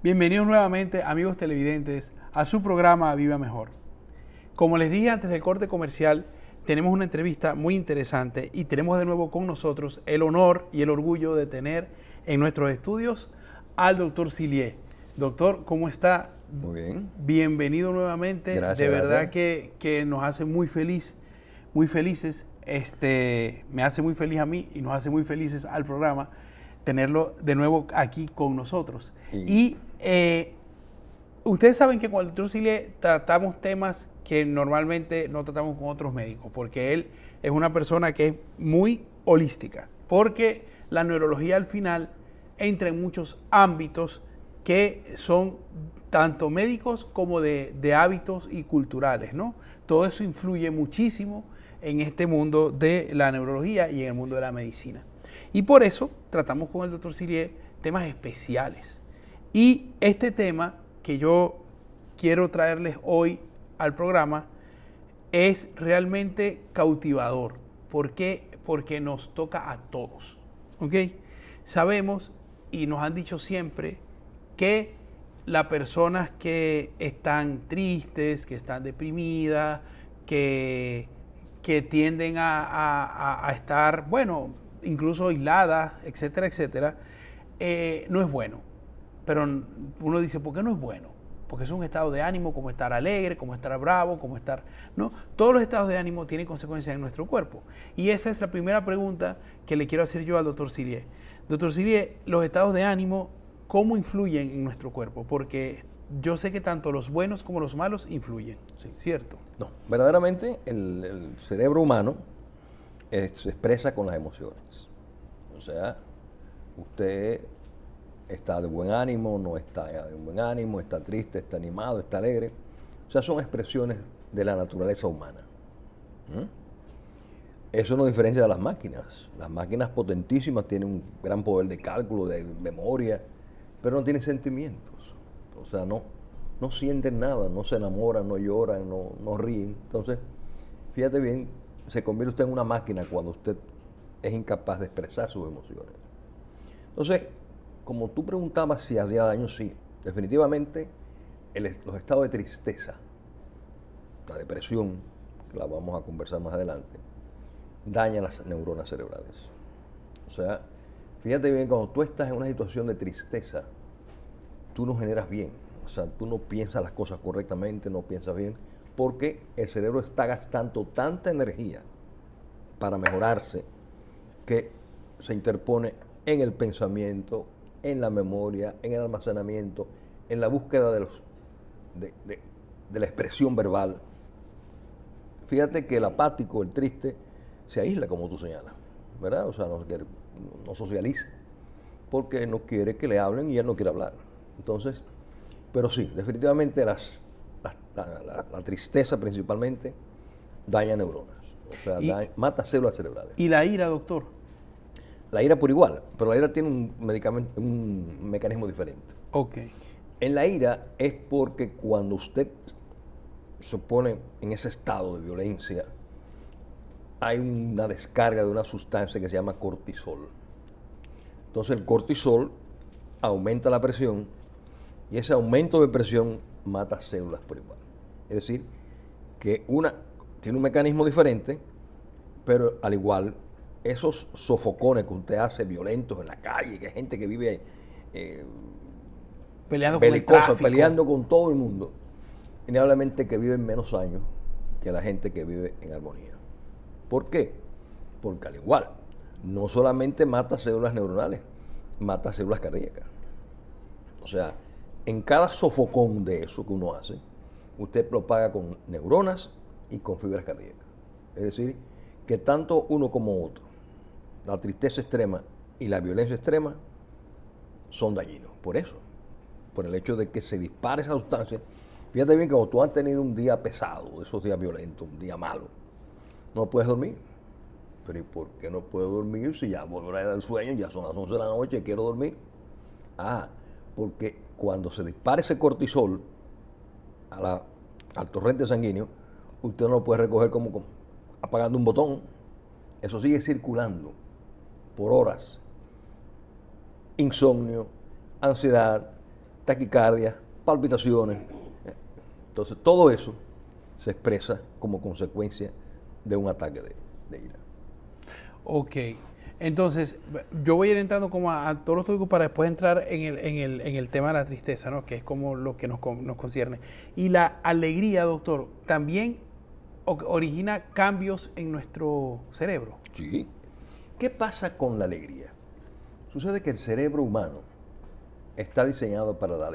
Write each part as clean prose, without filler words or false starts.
Bienvenidos nuevamente, amigos televidentes, a su programa Viva Mejor. Como les dije antes del corte comercial, tenemos una entrevista muy interesante y tenemos de nuevo con nosotros el honor y el orgullo de tener en nuestros estudios al doctor Sillier. Doctor, ¿cómo está? Muy bien. Bienvenido nuevamente. Gracias. De verdad gracias. que nos hace muy felices. Me hace muy feliz a mí y nos hace muy felices al programa tenerlo de nuevo aquí con nosotros. Ustedes saben que con el doctor Sillier tratamos temas que normalmente no tratamos con otros médicos, porque él es una persona que es muy holística, porque la neurología al final entra en muchos ámbitos que son tanto médicos como de hábitos y culturales, ¿no? Todo eso influye muchísimo en este mundo de la neurología y en el mundo de la medicina. Y por eso tratamos con el doctor Sillier temas especiales. Y este tema que yo quiero traerles hoy al programa es realmente cautivador. ¿Por qué? Porque nos toca a todos. ¿Ok? Sabemos y nos han dicho siempre que las personas que están tristes, que están deprimidas, que tienden a estar, bueno, incluso aisladas, etcétera, etcétera, no es bueno. Pero uno dice, ¿por qué no es bueno? Porque es un estado de ánimo, como estar alegre, como estar bravo, como estar... ¿no? Todos los estados de ánimo tienen consecuencias en nuestro cuerpo. Y esa es la primera pregunta que le quiero hacer yo al doctor Sillier. Doctor Sillier, los estados de ánimo, ¿cómo influyen en nuestro cuerpo? Porque yo sé que tanto los buenos como los malos influyen, Sí. ¿cierto? No, verdaderamente el cerebro humano se expresa con las emociones. O sea, usted está de buen ánimo, no está de buen ánimo, está triste, está animado, está alegre. O sea, son expresiones de la naturaleza humana. ¿Mm? Eso no diferencia de las máquinas. Las máquinas potentísimas tienen un gran poder de cálculo, de memoria, pero no tienen sentimientos. O sea, no sienten nada, no se enamoran, no lloran, no ríen. Entonces, fíjate bien, se convierte usted en una máquina cuando usted es incapaz de expresar sus emociones. Entonces, como tú preguntabas si hacía daño, sí, definitivamente los estados de tristeza, la depresión, que la vamos a conversar más adelante, dañan las neuronas cerebrales. O sea, fíjate bien, cuando tú estás en una situación de tristeza, tú no generas bien. O sea, tú no piensas las cosas correctamente, no piensas bien, porque el cerebro está gastando tanta energía para mejorarse que se interpone en el pensamiento, en la memoria, en el almacenamiento, en la búsqueda de la expresión verbal. Fíjate que el apático, el triste, se aísla, como tú señalas, ¿verdad? O sea, no socializa, porque no quiere que le hablen y él no quiere hablar. Entonces, pero sí, definitivamente la tristeza principalmente daña neuronas, o sea, mata células cerebrales. ¿Y la ira, doctor? La ira por igual, pero la ira tiene un mecanismo diferente. Ok. En la ira es porque cuando usted se pone en ese estado de violencia, hay una descarga de una sustancia que se llama cortisol. Entonces el cortisol aumenta la presión y ese aumento de presión mata células por igual. Es decir, que una tiene un mecanismo diferente, pero al igual, esos sofocones que usted hace violentos en la calle, que hay gente que vive Peleando con el belicosa, tráfico. peleando con todo el mundo, innegablemente que viven menos años que la gente que vive en armonía. ¿Por qué? Porque al igual, no solamente mata células neuronales, mata células cardíacas. O sea, en cada sofocón de eso que uno hace, usted lo paga con neuronas y con fibras cardíacas. Es decir, que tanto uno como otro, la tristeza extrema y la violencia extrema, son dañinos. Por eso, por el hecho de que se dispare esa sustancia. Fíjate bien que cuando tú has tenido un día pesado, esos días violentos, un día malo, no puedes dormir. Pero ¿y por qué no puedo dormir si ya vuelvo a la edad del sueño, ya son las 11 de la noche y quiero dormir? Porque cuando se dispara ese cortisol al torrente sanguíneo, usted no lo puede recoger como apagando un botón. Eso sigue circulando por horas. Insomnio, ansiedad, taquicardia, palpitaciones. Entonces, todo eso se expresa como consecuencia de un ataque de ira. Ok. Entonces, yo voy a ir entrando como a todos los tópicos para después entrar en el tema de la tristeza, ¿no? Que es como lo que nos concierne. Y la alegría, doctor, también origina cambios en nuestro cerebro. Sí. ¿Qué pasa con la alegría? Sucede que el cerebro humano está diseñado para la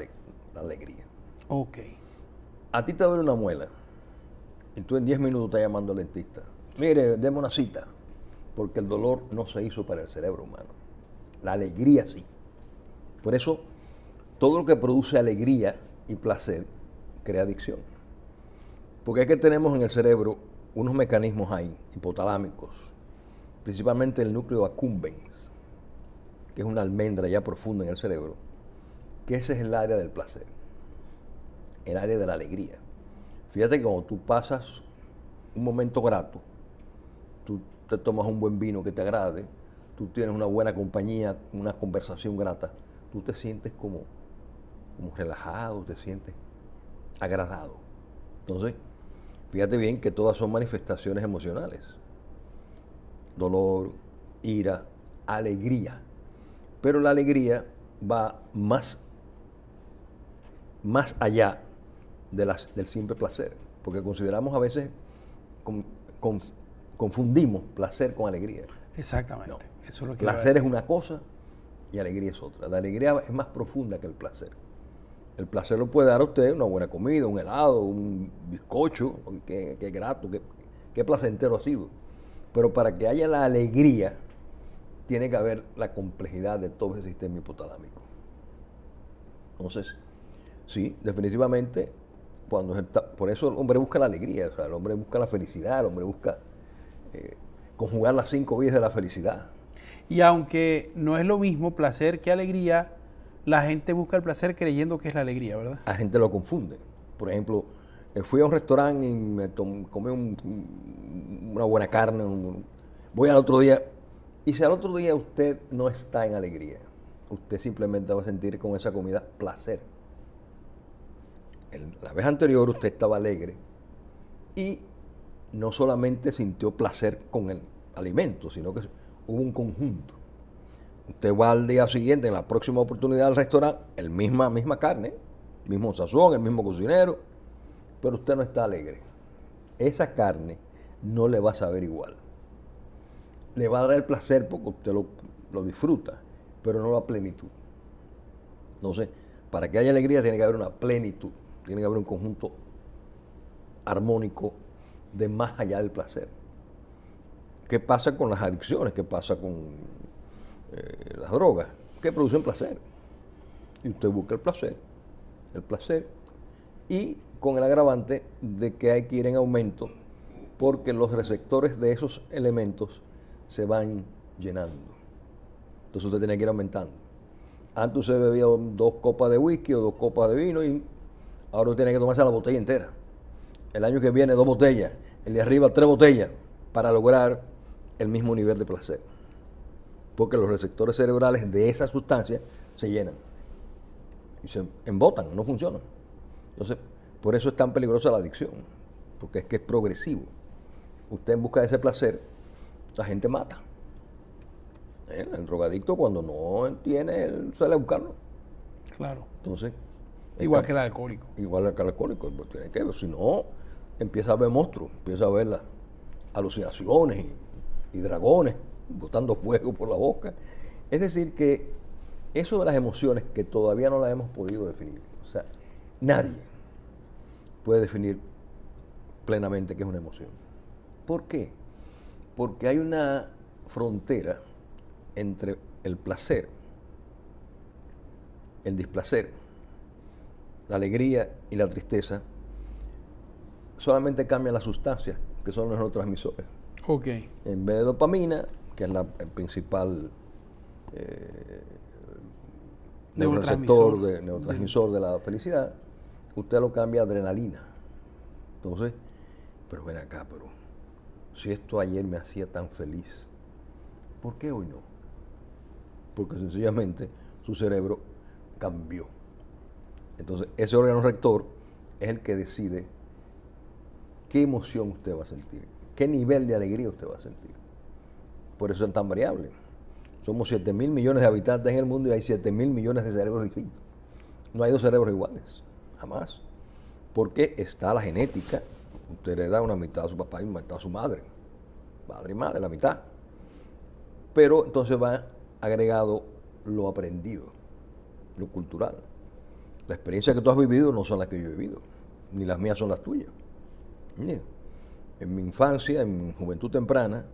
alegría. Ok. A ti te duele una muela y tú en 10 minutos estás llamando al dentista. Mire, deme una cita. Porque el dolor no se hizo para el cerebro humano. La alegría sí. Por eso, todo lo que produce alegría y placer crea adicción. Porque es que tenemos en el cerebro unos mecanismos ahí, hipotalámicos, principalmente el núcleo accumbens, que es una almendra ya profunda en el cerebro, que ese es el área del placer, el área de la alegría. Fíjate que cuando tú pasas un momento grato, tú te tomas un buen vino que te agrade, tú tienes una buena compañía, una conversación grata, tú te sientes como relajado, te sientes agradado. Entonces, fíjate bien que todas son manifestaciones emocionales. Dolor, ira, alegría. Pero la alegría va más allá del simple placer, porque consideramos a veces confundimos placer con alegría. Exactamente. No. Eso es lo que Placer es una cosa y alegría es otra. La alegría es más profunda que el placer. El placer lo puede dar a usted una buena comida, un helado, un bizcocho, qué grato, qué placentero ha sido. Pero para que haya la alegría, tiene que haber la complejidad de todo ese sistema hipotalámico. Entonces, sí, definitivamente, por eso el hombre busca la alegría, o sea, el hombre busca la felicidad, el hombre busca conjugar las 5 vías de la felicidad. Y aunque no es lo mismo placer que alegría, la gente busca el placer creyendo que es la alegría, ¿verdad? La gente lo confunde. Por ejemplo, fui a un restaurante y me comí una buena carne, voy al otro día, y si al otro día usted no está en alegría, usted simplemente va a sentir con esa comida placer. La vez anterior usted estaba alegre y no solamente sintió placer con el alimento, sino que hubo un conjunto. Usted va al día siguiente, en la próxima oportunidad al restaurante, misma carne, mismo sazón, el mismo cocinero, pero usted no está alegre. Esa carne no le va a saber igual. Le va a dar el placer porque usted lo disfruta, pero no la plenitud. Entonces, para que haya alegría tiene que haber una plenitud, tiene que haber un conjunto armónico de más allá del placer. ¿Qué pasa con las adicciones? ¿Qué pasa con las drogas? Que producen placer. Y usted busca el placer, y con el agravante de que hay que ir en aumento porque los receptores de esos elementos se van llenando. Entonces usted tiene que ir aumentando. Antes usted bebía 2 copas de whisky o 2 copas de vino y ahora usted tiene que tomarse la botella entera. El año que viene 2 botellas, el de arriba 3 botellas, para lograr el mismo nivel de placer. Porque los receptores cerebrales de esa sustancia se llenan y se embotan, no funcionan. Entonces, por eso es tan peligrosa la adicción, porque es que es progresivo. Usted en busca de ese placer, la gente mata. El drogadicto cuando no tiene, él sale a buscarlo. Claro. Entonces, Igual que el alcohólico. Igual que el alcohólico, pues tiene que ver, si no, empieza a ver monstruos, empieza a ver las alucinaciones y dragones botando fuego por la boca. Es decir, que eso de las emociones que todavía no las hemos podido definir, o sea, nadie puede definir plenamente qué es una emoción. ¿Por qué? Porque hay una frontera entre el placer, el displacer, la alegría y la tristeza. Solamente cambian las sustancias, que son los neurotransmisores. Ok. En vez de dopamina, que es el principal neurotransmisor de la felicidad, usted lo cambia a adrenalina. Entonces, pero ven acá, pero si esto ayer me hacía tan feliz, ¿por qué hoy no? Porque sencillamente su cerebro cambió. Entonces, ese órgano rector es el que decide qué emoción usted va a sentir, qué nivel de alegría usted va a sentir. Por eso es tan variable. Somos 7.000 millones de habitantes en el mundo y hay 7.000 millones de cerebros distintos. No hay dos cerebros iguales, jamás. Porque está la genética. Usted le da una mitad a su papá y una mitad a su madre. Padre y madre, la mitad. Pero entonces va agregado lo aprendido, lo cultural. La experiencia que tú has vivido no son las que yo he vivido, ni las mías son las tuyas. Mira, en mi infancia, en mi juventud temprana,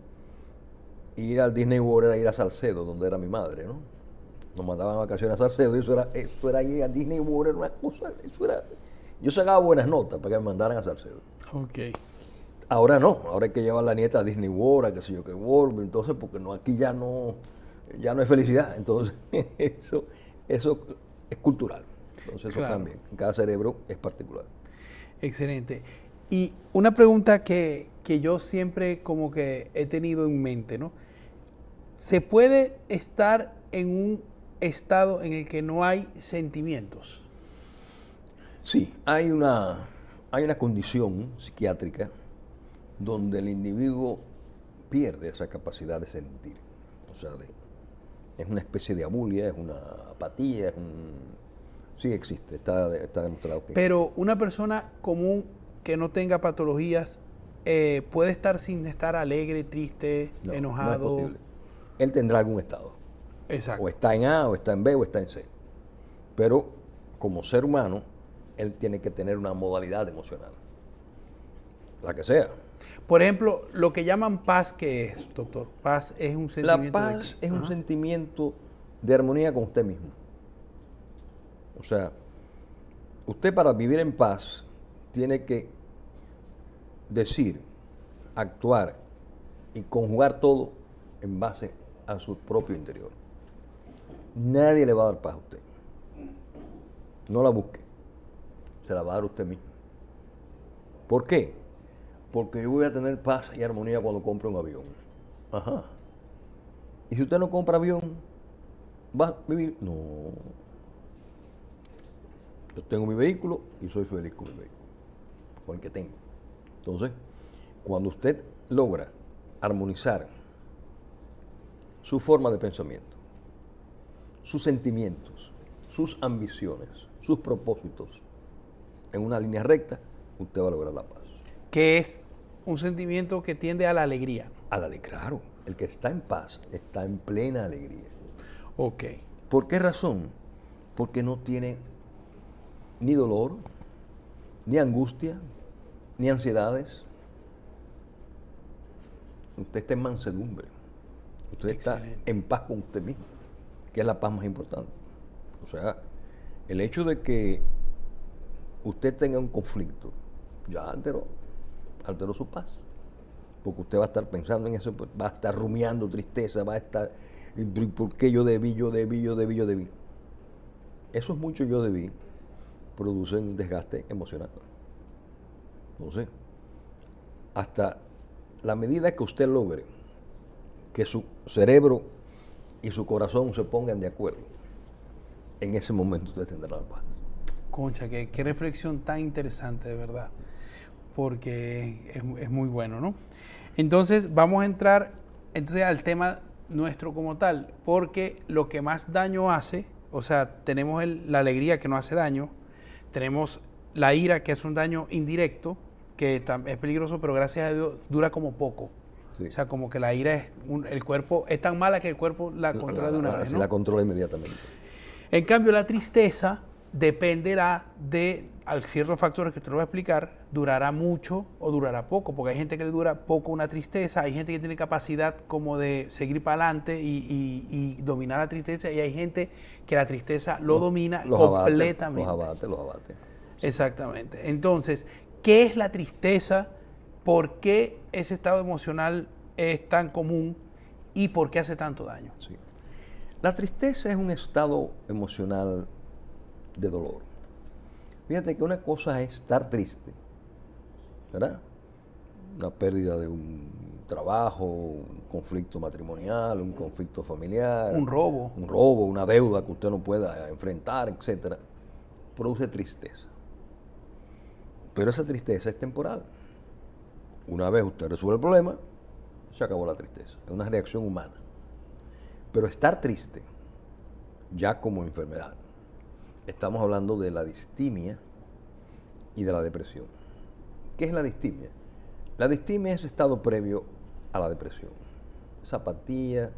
ir al Disney World era ir a Salcedo, donde era mi madre, ¿no? Nos mandaban a vacaciones a Salcedo y eso era ir a Disney World, era una cosa, eso era... Yo sacaba buenas notas para que me mandaran a Salcedo. Ok. Ahora no, ahora hay que llevar a la nieta a Disney World, a qué sé yo qué World, entonces porque no, aquí ya no hay felicidad, entonces eso es cultural, entonces eso Claro. cambia, cada cerebro es particular. Excelente. Y una pregunta que yo siempre como que he tenido en mente, ¿no? ¿Se puede estar en un estado en el que no hay sentimientos? Sí, hay una condición psiquiátrica donde el individuo pierde esa capacidad de sentir, o sea, es una especie de abulia, es una apatía, sí existe, está demostrado que Pero una persona común que no tenga patologías puede estar sin estar alegre, triste, no enojado. es posible. Él tendrá algún estado, Exacto. o está en A, o está en B, o está en C, pero como ser humano, él tiene que tener una modalidad emocional, la que sea. Por ejemplo, lo que llaman paz, ¿qué es, doctor? Paz es un La sentimiento. paz es un Ajá. sentimiento de armonía con usted mismo. O sea, usted para vivir en paz tiene que decir, actuar y conjugar todo en base a su propio interior. Nadie le va a dar paz a usted. No la busque. Se la va a dar usted mismo. ¿Por qué? Porque yo voy a tener paz y armonía cuando compre un avión. Ajá. Y si usted no compra avión, ¿va a vivir? No. Yo tengo mi vehículo y soy feliz con mi vehículo, con el que tengo. Entonces, cuando usted logra armonizar su forma de pensamiento, sus sentimientos, sus ambiciones, sus propósitos en una línea recta, usted va a lograr la paz. Que es un sentimiento que tiende a la alegría. Claro, el que está en paz está en plena alegría. Ok. ¿Por qué razón? Porque no tiene ni dolor, ni angustia, ni ansiedades. Usted está en mansedumbre. Usted Excelente. está en paz con usted mismo, que es la paz más importante. O sea, el hecho de que usted tenga un conflicto ya alteró su paz. Porque usted va a estar pensando en eso, va a estar rumiando tristeza, va a estar, ¿por qué yo debí? Esos muchos yo debí producen un desgaste emocional. Entonces, hasta la medida que usted logre que su cerebro y su corazón se pongan de acuerdo, en ese momento usted tendrá la paz. Concha, qué reflexión tan interesante, de verdad. Porque es muy bueno, ¿no? Entonces, vamos a entrar al tema nuestro como tal, porque lo que más daño hace, o sea, tenemos la alegría que no hace daño, tenemos la ira que es un daño indirecto, que es peligroso, pero gracias a Dios dura como poco. Sí. O sea, como que la ira el cuerpo es tan mala que el cuerpo la controla de una vez, ¿no? La controla inmediatamente. En cambio, la tristeza dependerá de ciertos factores que te lo voy a explicar, durará mucho o durará poco, porque hay gente que le dura poco una tristeza, hay gente que tiene capacidad como de seguir para adelante y dominar la tristeza, y hay gente que la tristeza lo domina completamente. Los abate. Exactamente. Entonces, ¿qué es la tristeza? ¿Por qué ese estado emocional es tan común? ¿Y por qué hace tanto daño? Sí. La tristeza es un estado emocional de dolor. Fíjate que una cosa es estar triste, ¿verdad? Una pérdida de un trabajo, un conflicto matrimonial, un conflicto familiar. Un robo. Un robo, una deuda que usted no pueda enfrentar, etc. produce tristeza. Pero esa tristeza es temporal. Una vez usted resuelve el problema, se acabó la tristeza. Es una reacción humana. Pero estar triste, ya como enfermedad, estamos hablando de la distimia y de la depresión. ¿Qué es la distimia? La distimia es el estado previo a la depresión. Es apatía,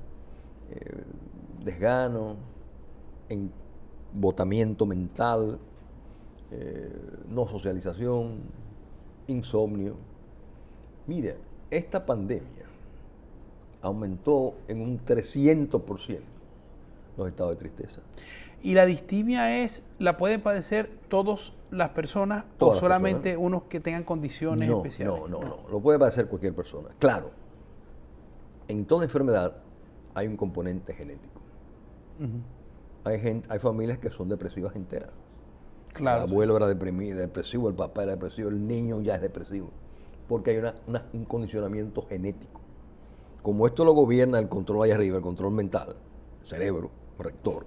desgano, embotamiento mental, no socialización, insomnio. Mira, esta pandemia aumentó en un 300% los estados de tristeza. ¿Y la distimia la pueden padecer todas las personas Todas o las solamente personas. unos que tengan condiciones No, especiales? no, lo puede padecer cualquier persona. Claro, en toda enfermedad hay un componente genético. Hay familias que son depresivas enteras. Claro. El abuelo era depresivo, el papá era depresivo, el niño ya es depresivo. Porque hay un condicionamiento genético. Como esto lo gobierna el control allá arriba, el control mental, cerebro, rector,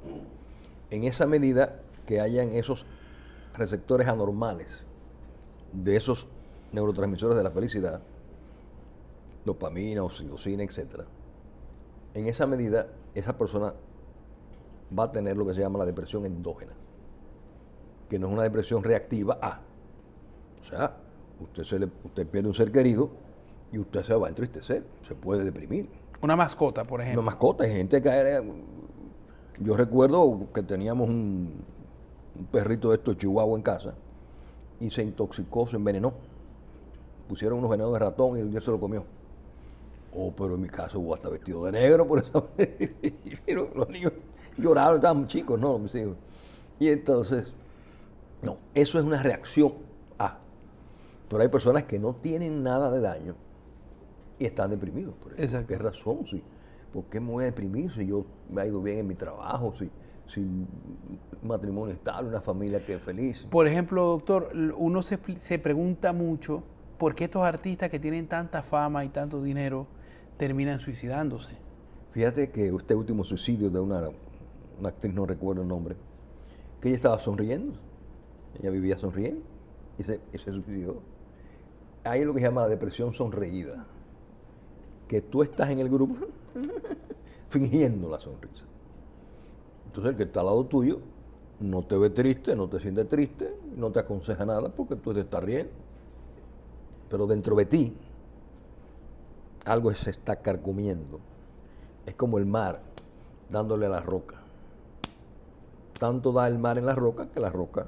en esa medida que hayan esos receptores anormales de esos neurotransmisores de la felicidad, dopamina, oxitocina, etc., en esa medida esa persona va a tener lo que se llama la depresión endógena, que no es una depresión reactiva a. O sea, usted pierde un ser querido y usted se va a entristecer, se puede deprimir. Una mascota, por ejemplo. Una mascota, hay gente que... Yo recuerdo que teníamos un perrito de estos chihuahua en casa y se intoxicó, se envenenó. Pusieron unos venenos de ratón y el día se lo comió. Oh, pero en mi casa hubo hasta vestido de negro por eso. Los niños lloraron, estaban chicos, no, mis hijos. Y entonces, no, eso es una reacción a. Pero hay personas que no tienen nada de daño y están deprimidos por eso. Exacto. ¿Qué razón? Sí. ¿Por qué me voy a deprimir si yo me ha ido bien en mi trabajo, si un matrimonio estable, una familia que es feliz? Por ejemplo, doctor, uno se pregunta mucho por qué estos artistas que tienen tanta fama y tanto dinero terminan suicidándose. Fíjate que este último suicidio de una actriz, no recuerdo el nombre, que ella estaba sonriendo, ella vivía sonriendo y se suicidó. Hay lo que se llama la depresión sonreída, que tú estás en el grupo fingiendo la sonrisa. Entonces el que está al lado tuyo no te ve triste, no te siente triste, no te aconseja nada porque tú te estás riendo. Pero dentro de ti algo se está carcomiendo. Es como el mar dándole a la roca. Tanto da el mar en la roca que la roca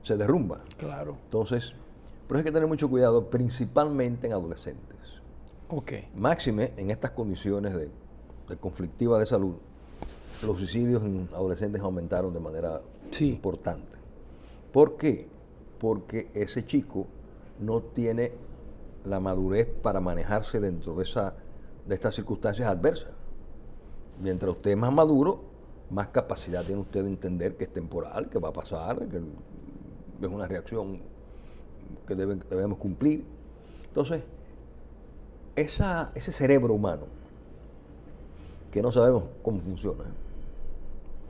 se derrumba. Claro. Entonces, pero hay que tener mucho cuidado, principalmente en adolescentes. Ok. Máxime, en estas condiciones de conflictiva de salud, los suicidios en adolescentes aumentaron de manera importante. ¿Por qué? Porque ese chico no tiene la madurez para manejarse dentro de estas circunstancias adversas. Mientras usted es más maduro, más capacidad tiene usted de entender que es temporal, que va a pasar, que es una reacción que debemos cumplir. Entonces, ese cerebro humano, que no sabemos cómo funciona,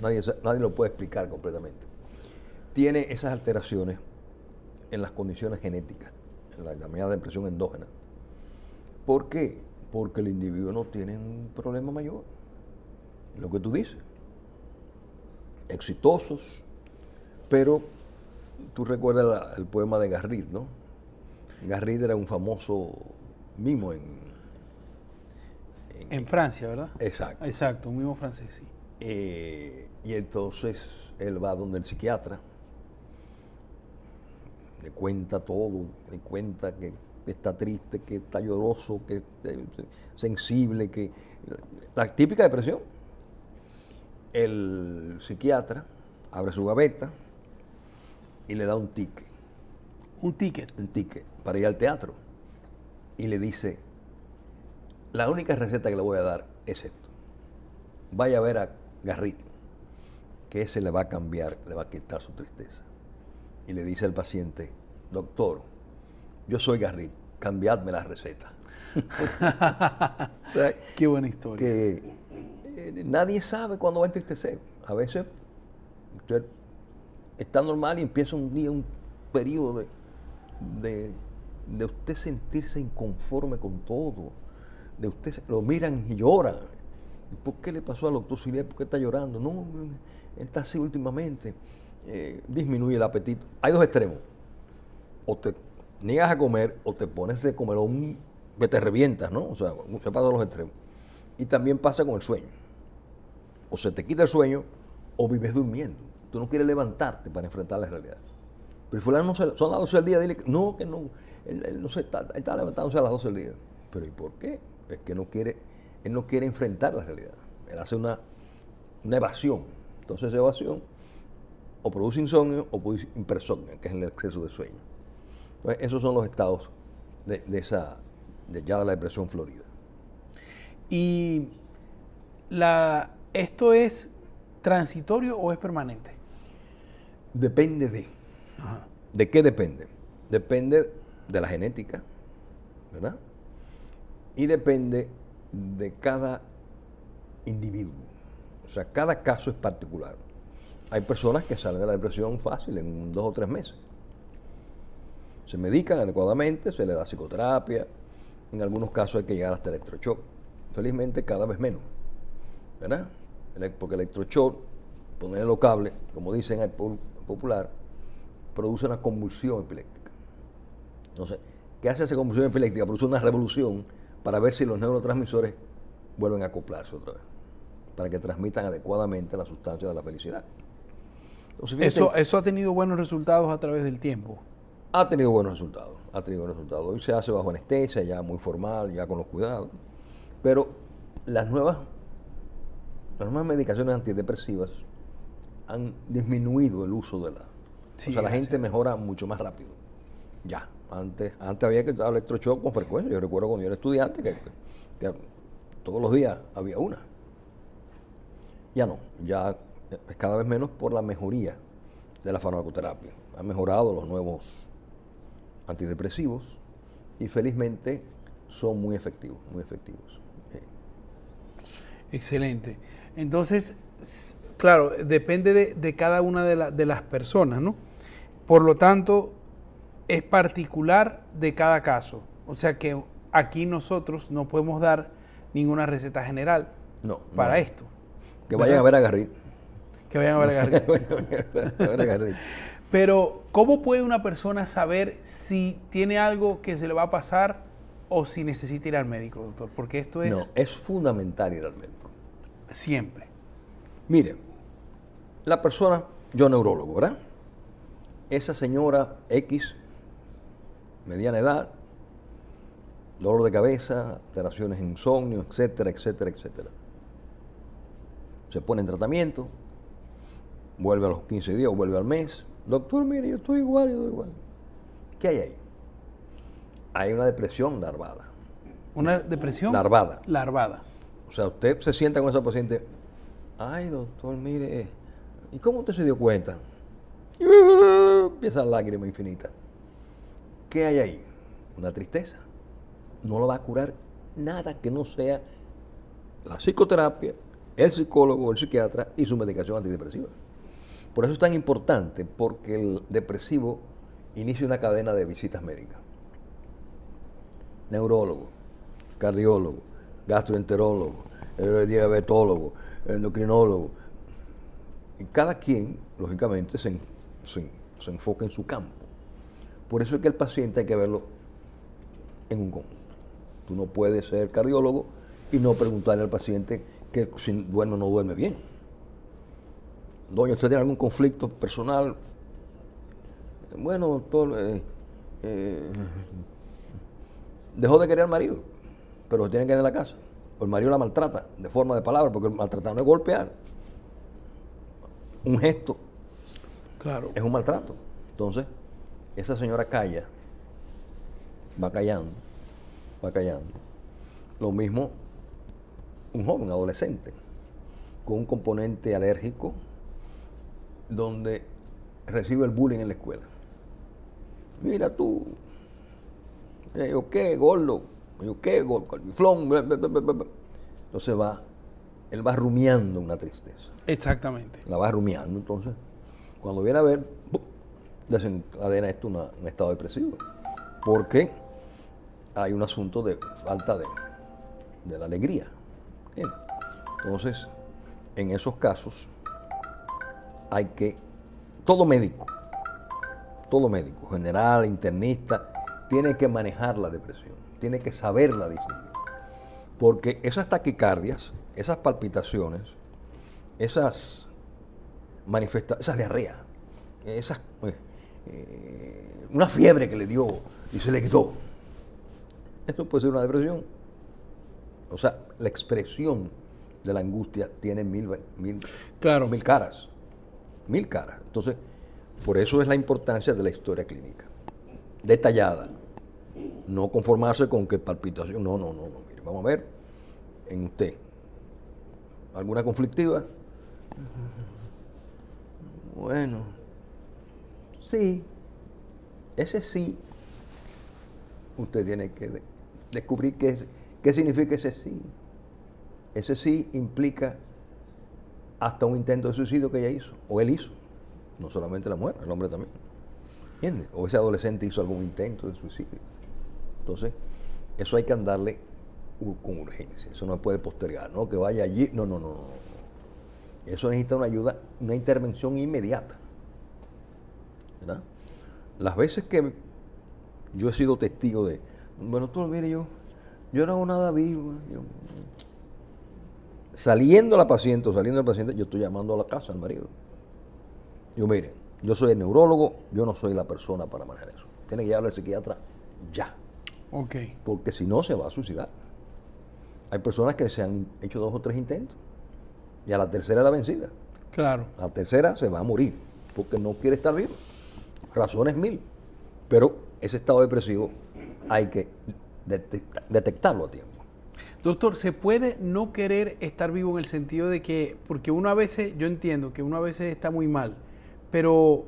nadie lo puede explicar completamente, tiene esas alteraciones en las condiciones genéticas, en la llamada depresión endógena. ¿Por qué? Porque el individuo no tiene un problema mayor. Lo que tú dices. Exitosos, pero tú recuerdas el poema de Garrido, ¿no? Garrido era un famoso mimo en Francia, ¿verdad? Exacto. Exacto, un mimo francés, sí. Y entonces él va donde el psiquiatra, le cuenta todo, le cuenta que está triste, que está lloroso, que está sensible, que la típica depresión. El psiquiatra abre su gaveta y le da un ticket. Un ticket. Un ticket para ir al teatro. Y le dice, la única receta que le voy a dar es esto. Vaya a ver a Garrido, que ese le va a cambiar, le va a quitar su tristeza. Y le dice al paciente, doctor, yo soy Garrido, cambiadme la receta. O sea, qué buena historia. Que nadie sabe cuándo va a entristecer. A veces usted está normal y empieza un día un periodo de usted sentirse inconforme con todo, de usted lo miran y lloran. ¿Y por qué le pasó al doctor Silier? ¿Por qué está llorando? No, él está así últimamente. Disminuye el apetito. Hay dos extremos. O te niegas a comer o te pones de comelón que te revientas, ¿no? O sea, se pasa a los extremos. Y también pasa con el sueño. O se te quita el sueño o vives durmiendo. Tú no quieres levantarte para enfrentar la realidad. Pero fulano no son las 12 del día, dile que no, él no se está levantándose a las 12 del día. Pero ¿y por qué? Es que él no quiere enfrentar la realidad. Él hace una evasión. Entonces esa evasión o produce insomnio o produce hipersomnio, que es el exceso de sueño. Entonces, esos son los estados de la depresión florida. ¿Y esto es transitorio o es permanente? Depende de. Ajá. ¿De qué depende? Depende de la genética, ¿verdad? Y depende de cada individuo. O sea, cada caso es particular. Hay personas que salen de la depresión fácil en 2 o 3 meses. Se medican adecuadamente, se le da psicoterapia. En algunos casos hay que llegar hasta electroshock. Felizmente cada vez menos, ¿verdad? Porque el electroshock, ponerle los cables, como dicen el popular, produce una convulsión epiléptica. Entonces, ¿qué hace esa convulsión epiléptica? Produce una revolución para ver si los neurotransmisores vuelven a acoplarse otra vez, para que transmitan adecuadamente la sustancia de la felicidad. Entonces, fíjense, Eso ha tenido buenos resultados a través del tiempo. ha tenido buenos resultados. Hoy se hace bajo anestesia, ya muy formal, ya con los cuidados. Pero las nuevas medicaciones antidepresivas han disminuido el uso de Sí, o sea, la gracias. gente mejora mucho más rápido. Ya. Antes había que dar electroshock con frecuencia. Yo recuerdo cuando yo era estudiante que todos los días había una. Ya no. Ya es cada vez menos por la mejoría de la farmacoterapia. Han mejorado los nuevos antidepresivos y felizmente son muy efectivos, muy efectivos. Excelente. Entonces, claro, depende de cada una de las personas, ¿no? Por lo tanto, es particular de cada caso. O sea que aquí nosotros no podemos dar ninguna receta general para No. esto. Que vayan a ver a Garrick. Que vayan a ver a Garrick. Pero, ¿cómo puede una persona saber si tiene algo que se le va a pasar o si necesita ir al médico, doctor? Porque esto es... No, es fundamental ir al médico. Siempre. Mire, la persona, yo neurólogo, ¿verdad? Esa señora X, mediana edad, dolor de cabeza, alteraciones en insomnio, etcétera, etcétera, etcétera. Se pone en tratamiento, vuelve a los 15 días o vuelve al mes. Doctor, mire, yo estoy igual. ¿Qué hay ahí? Hay una depresión larvada. ¿Una depresión? Larvada. Larvada. O sea, usted se sienta con esa paciente, ay, doctor, mire, ¿y cómo usted se dio cuenta? Y empieza la lágrima infinita. ¿Qué hay ahí? Una tristeza. No lo va a curar nada que no sea la psicoterapia, el psicólogo, el psiquiatra y su medicación antidepresiva. Por eso es tan importante, porque el depresivo inicia una cadena de visitas médicas. Neurólogo, cardiólogo, gastroenterólogo, diabetólogo, endocrinólogo. Y cada quien, lógicamente, se enfoca en su campo. Por eso es que el paciente hay que verlo en un conjunto. Tú no puedes ser cardiólogo y no preguntarle al paciente que si duerme o no duerme bien. Doña, ¿usted tiene algún conflicto personal? Bueno, doctor, dejó de querer al marido, pero se tiene que ir de la casa. O el marido la maltrata de forma de palabra, porque el maltratar no es golpear. Un gesto Claro. es un maltrato. Entonces, esa señora calla, va callando. Lo mismo un joven, adolescente, con un componente alérgico, donde recibe el bullying en la escuela. Mira tú, yo qué, gordo, calviflón, bla, bla, bla, bla, bla. Entonces él va rumiando una tristeza. Exactamente. La va rumiando, entonces Cuando viene a ver, ¡pum!, desencadena esto un estado depresivo. Porque hay un asunto de falta de la alegría. Bien. Entonces, en esos casos, hay que, todo médico, general, internista, tiene que manejar la depresión, tiene que saberla distinguir. Porque esas taquicardias, esas palpitaciones, esas esas diarreas, una fiebre que le dio y se le quitó, esto puede ser una depresión. O sea, la expresión de la angustia tiene mil caras. 1000 caras. Entonces, por eso es la importancia de la historia clínica. Detallada. No conformarse con que palpitación. No. Mire, vamos a ver en usted. ¿Alguna conflictiva? Bueno, sí. Ese sí, usted tiene que descubrir qué significa ese sí. Ese sí implica hasta un intento de suicidio que ella hizo, o él hizo. No solamente la mujer, el hombre también. ¿Entiendes? O ese adolescente hizo algún intento de suicidio. Entonces, eso hay que andarle con urgencia. Eso no se puede postergar, ¿no? Que vaya allí. No. Eso necesita una ayuda, una intervención inmediata. ¿Verdad? Las veces que yo he sido testigo de, bueno, tú mire, yo no hago nada vivo. Saliendo del paciente, yo estoy llamando a la casa al marido. Yo, mire, yo soy el neurólogo, yo no soy la persona para manejar eso. Tiene que llevarlo al psiquiatra ya. Ok. Porque si no, se va a suicidar. Hay personas que se han hecho 2 o 3 intentos y a la tercera es la vencida. Claro. A la tercera se va a morir porque no quiere estar vivo. Razones 1000. Pero ese estado depresivo hay que detectarlo a tiempo. Doctor, ¿se puede no querer estar vivo en el sentido de que, porque uno a veces, yo entiendo que uno a veces está muy mal, pero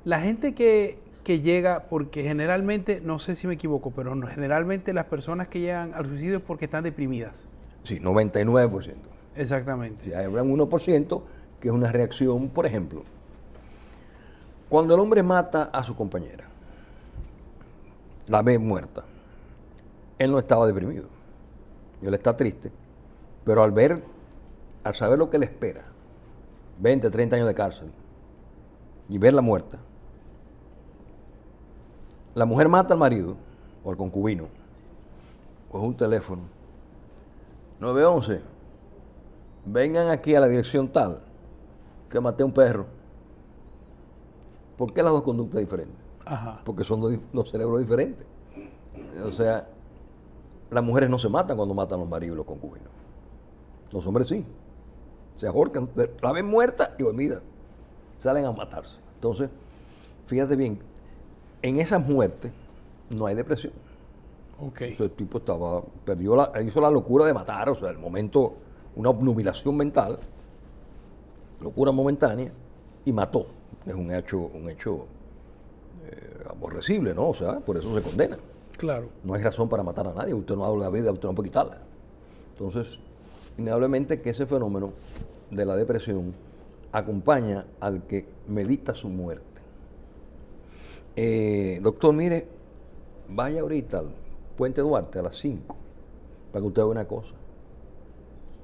la gente que llega, porque generalmente, no sé si me equivoco, pero no, generalmente las personas que llegan al suicidio es porque están deprimidas. Sí, 99%. Exactamente. Sí, hay un 1% que es una reacción, por ejemplo, cuando el hombre mata a su compañera, la ve muerta, él no estaba deprimido. Él está triste, pero al saber lo que le espera, 20, 30 años de cárcel, y verla muerta, la mujer mata al marido o al concubino, coge un teléfono, 911, vengan aquí a la dirección tal, que maté a un perro. ¿Por qué las dos conductas diferentes? Ajá. Porque son dos cerebros diferentes. O sea, las mujeres no se matan cuando matan a los maridos y los concubinos. Los hombres sí. Se ahorcan, la ven muerta y olvidan. Salen a matarse. Entonces, fíjate bien, en esas muertes no hay depresión. Ok. O sea, el tipo hizo la locura de matar, o sea, el momento, una obnubilación mental, locura momentánea, y mató. Es un hecho aborrecible, ¿no? O sea, por eso se condena. Claro. No hay razón para matar a nadie, usted no ha dado la vida, usted no puede quitarla. Entonces, innegablemente que ese fenómeno de la depresión acompaña al que medita su muerte. Doctor, mire, vaya ahorita al Puente Duarte a las 5 para que usted vea una cosa.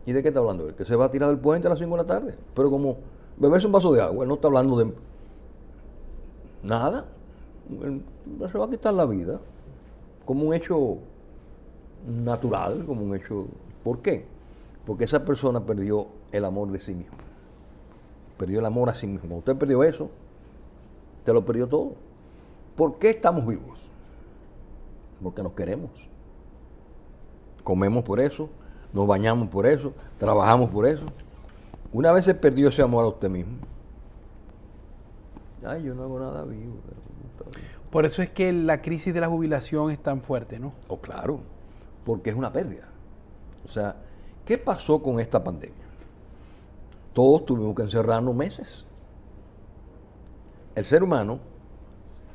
¿Y de qué está hablando él? Que se va a tirar del puente a las 5 de la tarde. Pero como beberse un vaso de agua, él no está hablando de nada. Él se va a quitar la vida como un hecho natural, como un hecho... ¿Por qué? Porque esa persona perdió el amor de sí mismo. Perdió el amor a sí mismo. Cuando usted perdió eso, te lo perdió todo. ¿Por qué estamos vivos? Porque nos queremos. Comemos por eso, nos bañamos por eso, trabajamos por eso. Una vez se perdió ese amor a usted mismo, ay, yo no hago nada vivo. Por eso es que la crisis de la jubilación es tan fuerte, ¿no? Oh, claro, porque es una pérdida. O sea, ¿qué pasó con esta pandemia? Todos tuvimos que encerrarnos meses. El ser humano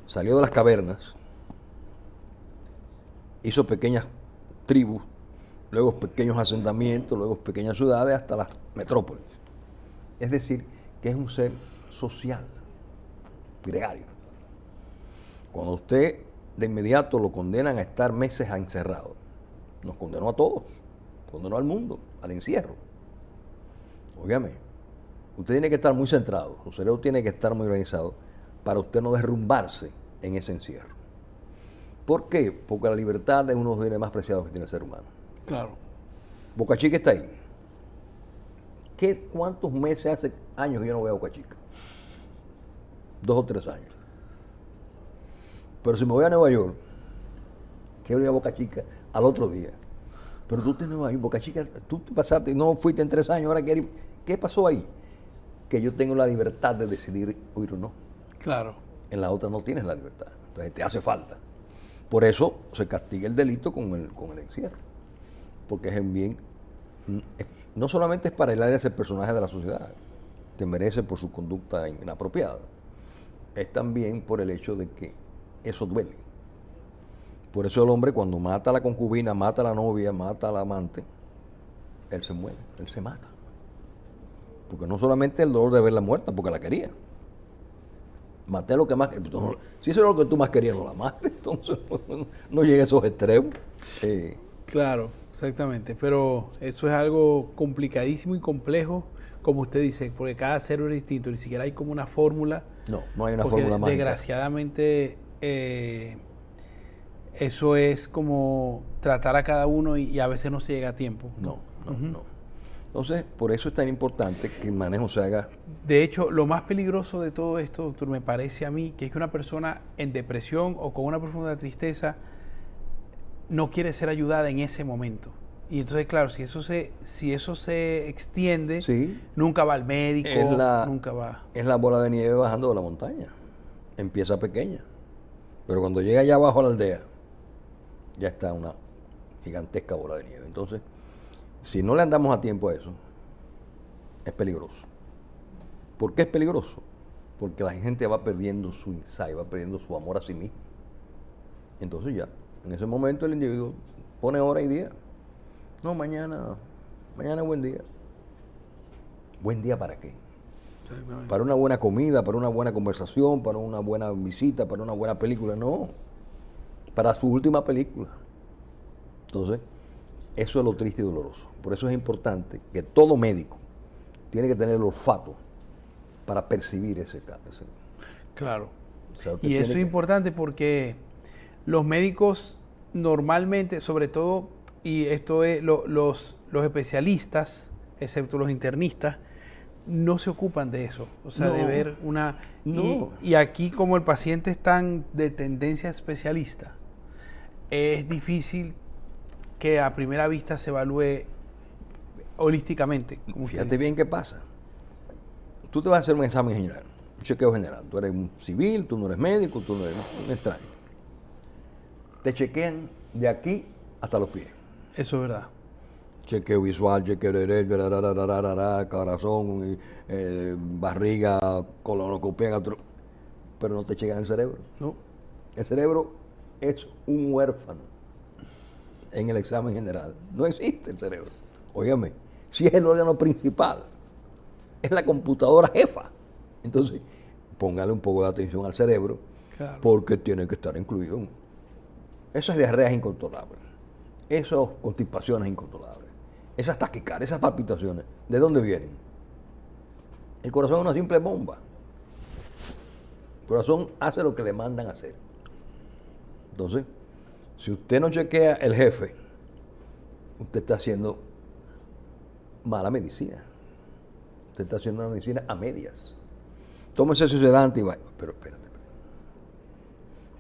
salió de las cavernas, hizo pequeñas tribus, luego pequeños asentamientos, luego pequeñas ciudades, hasta las metrópolis. Es decir, que es un ser social. gregario. Cuando usted de inmediato lo condenan a estar meses encerrado, nos condenó a todos, condenó al mundo, al encierro. Óigame, usted tiene que estar muy centrado, su cerebro tiene que estar muy organizado para usted no derrumbarse en ese encierro. ¿Por qué? Porque la libertad es uno de los bienes más preciados que tiene el ser humano. Claro. Boca Chica está ahí. ¿Cuántos meses, hace años que yo no veo a Boca Chica? 2 o 3 años. Pero si me voy a Nueva York, quiero ir a Boca Chica al otro día. Pero tú te Nueva York, Boca Chica, tú te pasaste, no fuiste en 3 años, ahora quieres ir. ¿Qué pasó ahí? Que yo tengo la libertad de decidir ir o no. Claro. En la otra no tienes la libertad. Entonces te hace falta. Por eso se castiga el delito con el encierro. Porque es en bien, no solamente es para aislar a ese personaje de la sociedad, que merece por su conducta inapropiada, es también por el hecho de que eso duele. Por eso el hombre cuando mata a la concubina, mata a la novia, mata al amante, él se muere, él se mata. Porque no solamente el dolor de verla muerta, porque la quería. Maté lo que más quería. Si eso es lo que tú más querías, no la mates, entonces no llegue a esos extremos. Claro, exactamente. Pero eso es algo complicadísimo y complejo, como usted dice, porque cada ser es distinto. Ni siquiera hay como una fórmula. No hay una fórmula mágica. Desgraciadamente, eso es como tratar a cada uno y a veces no se llega a tiempo. No. Entonces, por eso es tan importante que el manejo se haga. De hecho, lo más peligroso de todo esto, doctor, me parece a mí, que es que una persona en depresión o con una profunda tristeza no quiere ser ayudada en ese momento. Y entonces, claro, si eso se extiende, sí, nunca va al médico, nunca va. Es la bola de nieve bajando de la montaña. Empieza pequeña. Pero cuando llega allá abajo a la aldea, ya está una gigantesca bola de nieve. Entonces, si no le andamos a tiempo a eso, es peligroso. ¿Por qué es peligroso? Porque la gente va perdiendo su insight, va perdiendo su amor a sí mismo. Entonces ya, en ese momento el individuo pone hora y día. No, mañana es buen día. ¿Buen día para qué? Para una buena comida, para una buena conversación, para una buena visita, para una buena película. No, para su última película. Entonces, eso es lo triste y doloroso. Por eso es importante que todo médico tiene que tener el olfato para percibir ese caso. Claro. O sea, y eso es importante porque los médicos normalmente, sobre todo, y esto es los especialistas, excepto los internistas, no se ocupan de eso. O sea, de ver una... Y aquí, como el paciente es tan de tendencia especialista, es difícil que a primera vista se evalúe holísticamente. Fíjate bien qué pasa. Tú te vas a hacer un examen general, un chequeo general. Tú eres un civil, tú no eres médico, tú no eres un extraño. Te chequean de aquí hasta los pies. Eso es verdad. Chequeo visual, chequeo de corazón, barriga, colonoscopia, pero no te checan el cerebro. No. El cerebro es un huérfano en el examen general. No existe el cerebro. Óigame, si es el órgano principal, es la computadora jefa. Entonces, póngale un poco de atención al cerebro, claro, porque tiene que estar incluido. Esas diarreas incontrolables, esas constipaciones incontrolables, esas taquicardias, esas palpitaciones, ¿de dónde vienen? El corazón es una simple bomba. El corazón hace lo que le mandan a hacer. Entonces, si usted no chequea el jefe, usted está haciendo mala medicina. Usted está haciendo una medicina a medias. Tómese ese sedante y va. Pero espérate.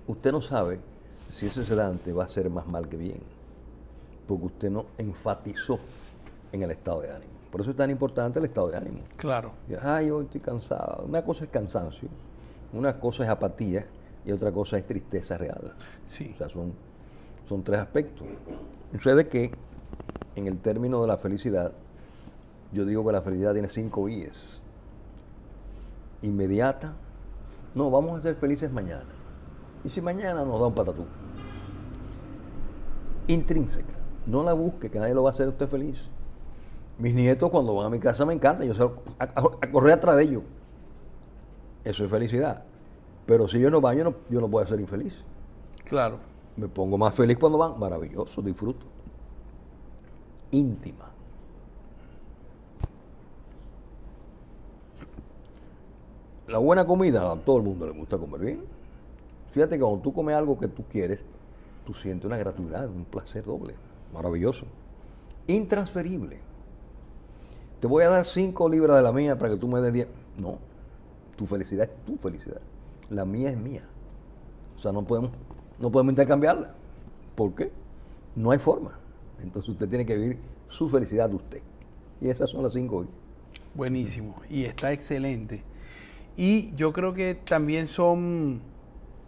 Usted no sabe si ese sedante va a ser más mal que bien, porque usted no enfatizó en el estado de ánimo. Por eso es tan importante el estado de ánimo. Claro. Ay, hoy estoy cansada. Una cosa es cansancio, una cosa es apatía y otra cosa es tristeza real. Sí. O sea, son 3 aspectos. Sucede que en el término de la felicidad, yo digo que la felicidad tiene 5 I's. Inmediata. No, vamos a ser felices mañana. Y si mañana nos da un patatú. Intrínseca. No la busque, que nadie lo va a hacer usted feliz. Mis nietos cuando van a mi casa me encantan. Yo sé a correr atrás de ellos. Eso es felicidad. Pero si yo no van, yo no voy a ser infeliz. Claro. Me pongo más feliz cuando van. Maravilloso, disfruto. Íntima. La buena comida, a todo el mundo le gusta comer bien. Fíjate que cuando tú comes algo que tú quieres, tú sientes una gratuidad, un placer doble. Maravilloso. Intransferible. Te voy a dar 5 libras de la mía para que tú me des 10. No. Tu felicidad es tu felicidad. La mía es mía. O sea, no podemos intercambiarla. ¿Por qué? No hay forma. Entonces usted tiene que vivir su felicidad de usted. Y esas son las 5 hoy. Buenísimo. Y está excelente. Y yo creo que también son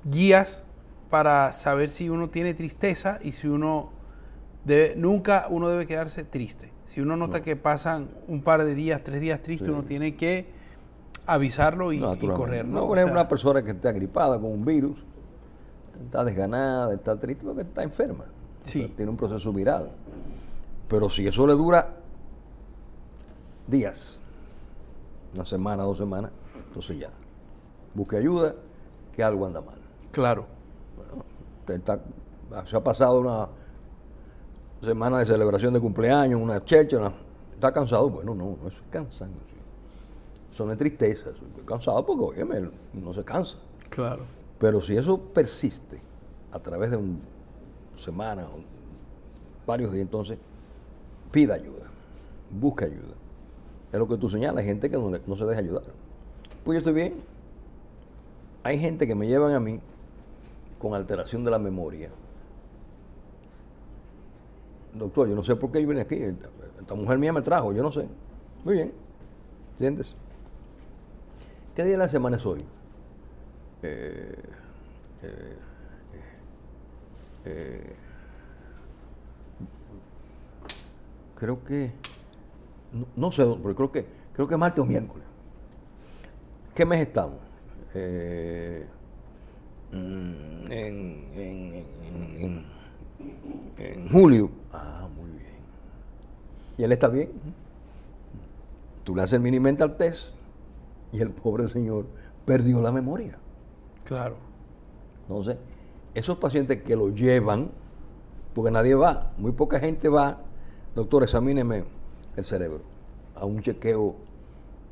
guías para saber si uno tiene tristeza y si nunca uno debe quedarse triste. Si uno nota que pasan un par de días, 3 días tristes, uno tiene que avisarlo y correr, ¿no? No, por ejemplo, una persona que esté agripada con un virus, está desganada, está triste porque está enferma. Sí. O sea, tiene un proceso viral. Pero si eso le dura días, una semana, 2 semanas, entonces ya, busque ayuda, que algo anda mal. Claro. Bueno, se ha pasado una semana de celebración de cumpleaños, una checha, está cansado. Bueno, no, eso es cansancio. Eso no es tristeza, eso es cansado porque, oye, no se cansa. Claro. Pero si eso persiste a través de una semana o varios días, entonces pida ayuda, busca ayuda. Es lo que tú señalas, hay gente que no se deja ayudar. Pues yo estoy bien. Hay gente que me llevan a mí con alteración de la memoria. Doctor, yo no sé por qué yo vine aquí. Esta mujer mía me trajo, yo no sé. Muy bien. Siéntese. ¿Qué día de la semana es hoy? Creo que no sé, pero creo que es martes o miércoles. ¿Qué mes estamos? En julio. Ah, muy bien. ¿Y él está bien? Tú le haces el mini mental test y el pobre señor perdió la memoria. Claro. Entonces, esos pacientes que lo llevan, porque nadie va, muy poca gente va, doctor, examíneme el cerebro, a un chequeo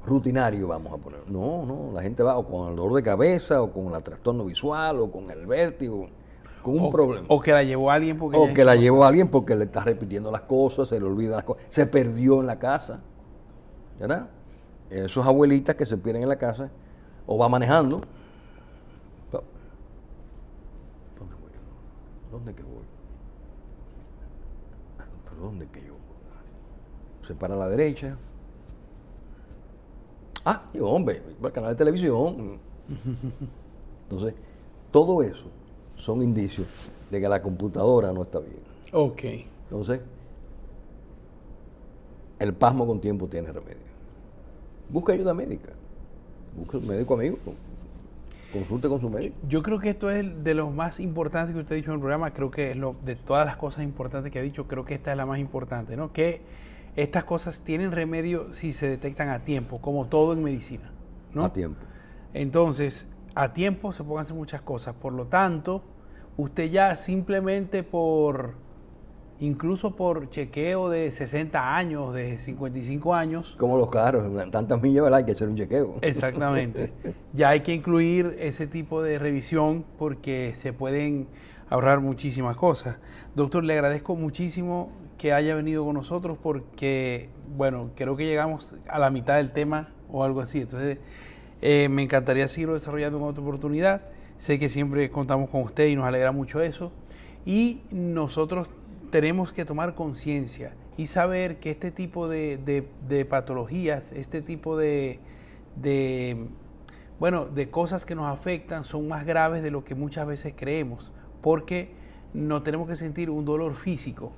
rutinario, vamos a poner. No, la gente va o con el dolor de cabeza, o con el trastorno visual, o con el vértigo, con un problema. O que la llevó alguien porque... O que la llevó alguien porque le está repitiendo las cosas, se le olvidan las cosas, se perdió en la casa, ¿verdad? Esos abuelitas que se pierden en la casa, o va manejando. ¿Dónde voy? ¿Dónde que voy? ¿Pero dónde que yo voy? Se para a la derecha. Ah, y hombre, va al canal de televisión. Entonces, todo eso son indicios de que la computadora no está bien. Ok. Entonces, el pasmo con tiempo tiene remedio. Busca ayuda médica. Busca un médico amigo. Consulte con su médico. Yo creo que esto es de los más importantes que usted ha dicho en el programa. Creo que de todas las cosas importantes que ha dicho, creo que esta es la más importante, ¿no? Que estas cosas tienen remedio si se detectan a tiempo, como todo en medicina, ¿no? A tiempo. Entonces, a tiempo se pueden hacer muchas cosas. Por lo tanto, usted ya simplemente incluso por chequeo de 60 años, de 55 años. Como los carros, tantas millas, ¿verdad? Hay que hacer un chequeo. Exactamente. Ya hay que incluir ese tipo de revisión porque se pueden ahorrar muchísimas cosas. Doctor, le agradezco muchísimo que haya venido con nosotros porque, bueno, creo que llegamos a la mitad del tema o algo así. Entonces, me encantaría seguirlo desarrollando en otra oportunidad. Sé que siempre contamos con usted y nos alegra mucho eso. Y nosotros tenemos que tomar conciencia y saber que este tipo de patologías, este tipo de cosas que nos afectan son más graves de lo que muchas veces creemos, porque no tenemos que sentir un dolor físico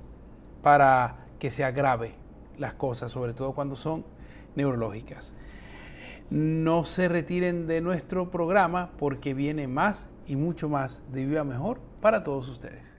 para que se agrave las cosas, sobre todo cuando son neurológicas. No se retiren de nuestro programa porque viene más y mucho más de Viva Mejor para todos ustedes.